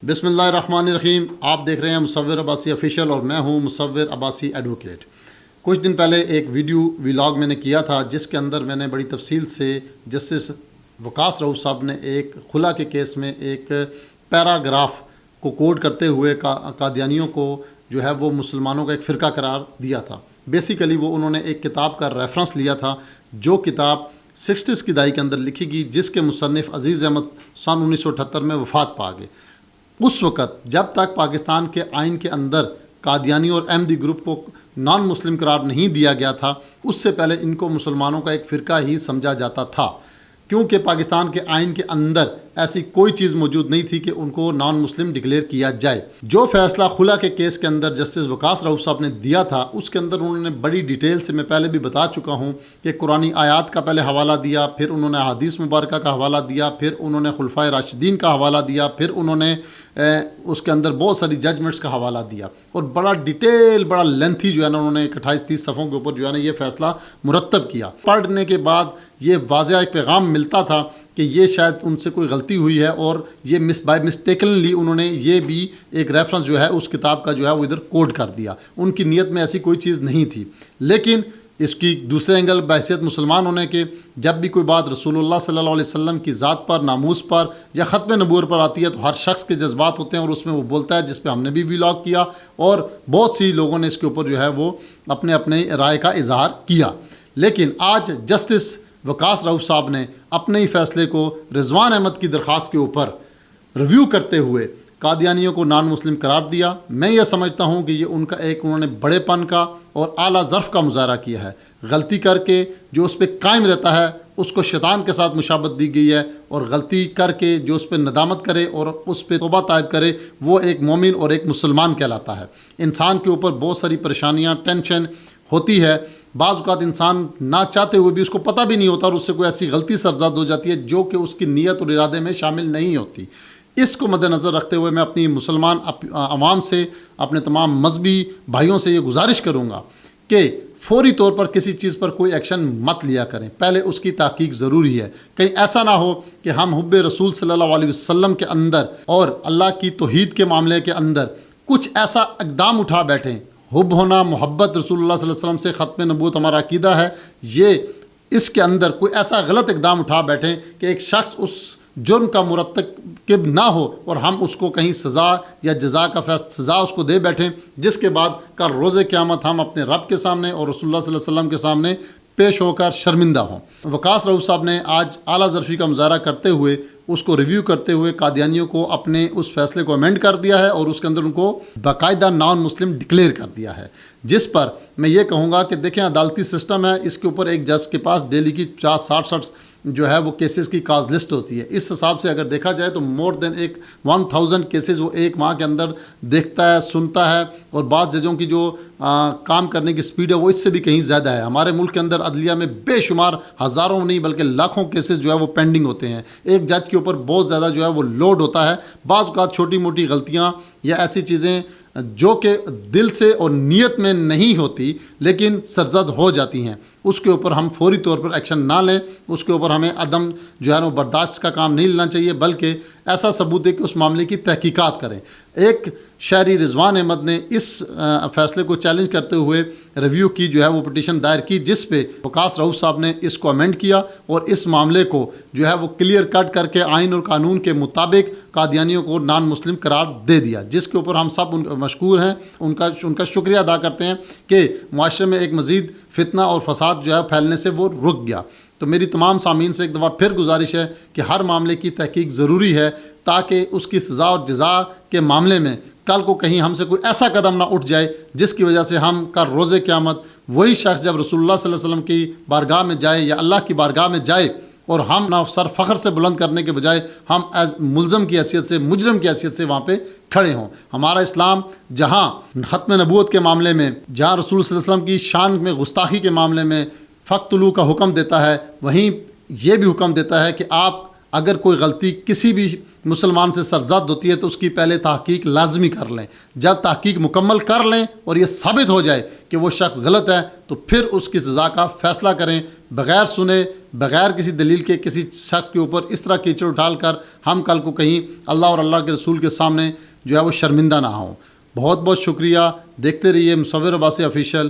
بسم اللہ الرحمن الرحیم۔ آپ دیکھ رہے ہیں مصور عباسی آفیشیل اور میں ہوں مصور عباسی ایڈوکیٹ۔ کچھ دن پہلے ایک ویڈیو ولاگ میں نے کیا تھا جس کے اندر میں نے بڑی تفصیل سے جسٹس وقاص رؤوف صاحب نے ایک خلا کے کیس میں ایک پیراگراف کو کوٹ کرتے ہوئے قادیانیوں کو جو ہے وہ مسلمانوں کا ایک فرقہ قرار دیا تھا۔ بیسیکلی وہ انہوں نے ایک کتاب کا ریفرنس لیا تھا جو کتاب 60s کی دہائی کے اندر لکھی گئی، جس کے مصنف عزیز احمد سن 1978 میں وفات پا گئے۔ اس وقت جب تک پاکستان کے آئین کے اندر قادیانی اور احمدی گروپ کو نان مسلم قرار نہیں دیا گیا تھا، اس سے پہلے ان کو مسلمانوں کا ایک فرقہ ہی سمجھا جاتا تھا، کیونکہ پاکستان کے آئین کے اندر ایسی کوئی چیز موجود نہیں تھی کہ ان کو نان مسلم ڈکلیئر کیا جائے۔ جو فیصلہ خلا کے کیس کے اندر جسٹس وقاص رؤوف صاحب نے دیا تھا، اس کے اندر انہوں نے بڑی ڈیٹیل سے، میں پہلے بھی بتا چکا ہوں کہ قرآنی آیات کا پہلے حوالہ دیا، پھر انہوں نے احادیث مبارکہ کا حوالہ دیا، پھر انہوں نے خلفائے راشدین کا حوالہ دیا، پھر انہوں نے اس کے اندر بہت ساری ججمنٹس کا حوالہ دیا، اور بڑا ڈیٹیل، بڑا لینتھی جو ہے نا، انہوں نے 28-30 صفحوں کے اوپر جو ہے نا یہ فیصلہ مرتب کیا۔ پڑھنے کے بعد یہ واضح ایک پیغام ملتا تھا کہ یہ شاید ان سے کوئی غلطی ہوئی ہے، اور یہ بائی مسٹیکنلی انہوں نے یہ بھی ایک ریفرنس جو ہے اس کتاب کا جو ہے وہ ادھر کوڈ کر دیا۔ ان کی نیت میں ایسی کوئی چیز نہیں تھی، لیکن اس کی دوسرے اینگل بحیثیت مسلمان ہونے کے، جب بھی کوئی بات رسول اللہ صلی اللہ علیہ وسلم کی ذات پر، ناموس پر یا ختم نبوت پر آتی ہے تو ہر شخص کے جذبات ہوتے ہیں، اور اس میں وہ بولتا ہے، جس پہ ہم نے بھی ولاگ کیا، اور بہت سی لوگوں نے اس کے اوپر جو ہے وہ اپنے اپنے رائے کا اظہار کیا۔ لیکن آج جسٹس وقاص رؤوف صاحب نے اپنے ہی فیصلے کو رضوان احمد کی درخواست کے اوپر ریویو کرتے ہوئے قادیانیوں کو نان مسلم قرار دیا۔ میں یہ سمجھتا ہوں کہ یہ ان کا ایک انہوں نے بڑے پن کا اور اعلیٰ ظرف کا مظاہرہ کیا ہے۔ غلطی کر کے جو اس پہ قائم رہتا ہے اس کو شیطان کے ساتھ مشابہت دی گئی ہے، اور غلطی کر کے جو اس پہ ندامت کرے اور اس پہ توبہ طائب کرے وہ ایک مومن اور ایک مسلمان کہلاتا ہے۔ انسان کے اوپر بہت ساری پریشانیاں، ٹینشن ہوتی ہے، بعض اوقات انسان نہ چاہتے ہوئے بھی اس کو پتہ بھی نہیں ہوتا، اور اس سے کوئی ایسی غلطی سرزد ہو جاتی ہے جو کہ اس کی نیت اور ارادے میں شامل نہیں ہوتی۔ اس کو مد نظر رکھتے ہوئے میں اپنی مسلمان عوام سے، اپنے تمام مذہبی بھائیوں سے یہ گزارش کروں گا کہ فوری طور پر کسی چیز پر کوئی ایکشن مت لیا کریں، پہلے اس کی تحقیق ضروری ہے۔ کہیں ایسا نہ ہو کہ ہم حب رسول صلی اللہ علیہ وسلم کے اندر اور اللہ کی توحید کے معاملے کے اندر کچھ ایسا اقدام اٹھا بیٹھیں۔ حب ہونا، محبت رسول اللہ صلی اللہ علیہ وسلم سے، ختم نبوت ہمارا عقیدہ ہے، یہ اس کے اندر کوئی ایسا غلط اقدام اٹھا بیٹھیں کہ ایک شخص اس جرم کا مرتکب نہ ہو اور ہم اس کو کہیں سزا یا جزا کا سزا اس کو دے بیٹھیں، جس کے بعد کل روز قیامت ہم اپنے رب کے سامنے اور رسول اللہ صلی اللہ علیہ وسلم کے سامنے پیش ہو کر شرمندہ ہوں۔ وقاص رؤوف صاحب نے آج اعلیٰ ظرفی کا مظاہرہ کرتے ہوئے، اس کو ریویو کرتے ہوئے قادیانیوں کو اپنے اس فیصلے کو امینڈ کر دیا ہے، اور اس کے اندر ان کو باقاعدہ نان مسلم ڈکلیئر کر دیا ہے، جس پر میں یہ کہوں گا کہ دیکھیں عدالتی سسٹم ہے، اس کے اوپر ایک جج کے پاس ڈیلی کی 50-60 جو ہے وہ کیسز کی کاز لسٹ ہوتی ہے۔ اس حساب سے اگر دیکھا جائے تو مور دین 1000 کیسز وہ ایک ماہ کے اندر دیکھتا ہے، سنتا ہے، اور بعض ججوں کی جو کام کرنے کی سپیڈ ہے وہ اس سے بھی کہیں زیادہ ہے۔ ہمارے ملک کے اندر عدلیہ میں بے شمار ہزاروں نہیں بلکہ لاکھوں کیسز جو ہے وہ پینڈنگ ہوتے ہیں، ایک جج کے اوپر بہت زیادہ جو ہے وہ لوڈ ہوتا ہے۔ بعض اوقات چھوٹی موٹی غلطیاں یا ایسی چیزیں جو کہ دل سے اور نیت میں نہیں ہوتی لیکن سرزد ہو جاتی ہیں، اس کے اوپر ہم فوری طور پر ایکشن نہ لیں، اس کے اوپر ہمیں عدم جو ہے وہ برداشت کا کام نہیں لینا چاہیے، بلکہ ایسا ثبوت ہے کہ اس معاملے کی تحقیقات کریں۔ ایک شہری رضوان احمد نے اس فیصلے کو چیلنج کرتے ہوئے ریویو کی جو ہے وہ پٹیشن دائر کی، جس پہ وقاص رؤوف صاحب نے اس کو امینڈ کیا اور اس معاملے کو جو ہے وہ کلیئر کٹ کر کے آئین اور قانون کے مطابق قادیانیوں کو نان مسلم قرار دے دیا، جس کے اوپر ہم سب مشکور ہیں، ان کا شکریہ ادا کرتے ہیں کہ معاشرے میں ایک مزید فتنہ اور فساد جو ہے پھیلنے سے وہ رک گیا۔ تو میری تمام سامعین سے ایک دفعہ پھر گزارش ہے کہ ہر معاملے کی تحقیق ضروری ہے، تاکہ اس کی سزا اور جزا کے معاملے میں کل کو کہیں ہم سے کوئی ایسا قدم نہ اٹھ جائے جس کی وجہ سے ہم کل روز قیامت وہی شخص جب رسول اللہ صلی اللہ علیہ وسلم کی بارگاہ میں جائے یا اللہ کی بارگاہ میں جائے، اور ہم نہ سر فخر سے بلند کرنے کے بجائے ہم ایز ملزم کی حیثیت سے، مجرم کی حیثیت سے وہاں پہ کھڑے ہوں۔ ہمارا اسلام جہاں ختم نبوت کے معاملے میں، جہاں رسول صلی اللہ علیہ وسلم کی شان میں گستاخی کے معاملے میں فقتلوا کا حکم دیتا ہے، وہیں یہ بھی حکم دیتا ہے کہ آپ اگر کوئی غلطی کسی بھی مسلمان سے سرزد ہوتی ہے تو اس کی پہلے تحقیق لازمی کر لیں۔ جب تحقیق مکمل کر لیں اور یہ ثابت ہو جائے کہ وہ شخص غلط ہے تو پھر اس کی سزا کا فیصلہ کریں، بغیر سنے، بغیر کسی دلیل کے کسی شخص کے اوپر اس طرح کیچڑ اٹھال کر ہم کل کو کہیں اللہ اور اللہ کے رسول کے سامنے جو ہے وہ شرمندہ نہ ہوں۔ بہت بہت شکریہ، دیکھتے رہیے مصور عباسی آفیشیل۔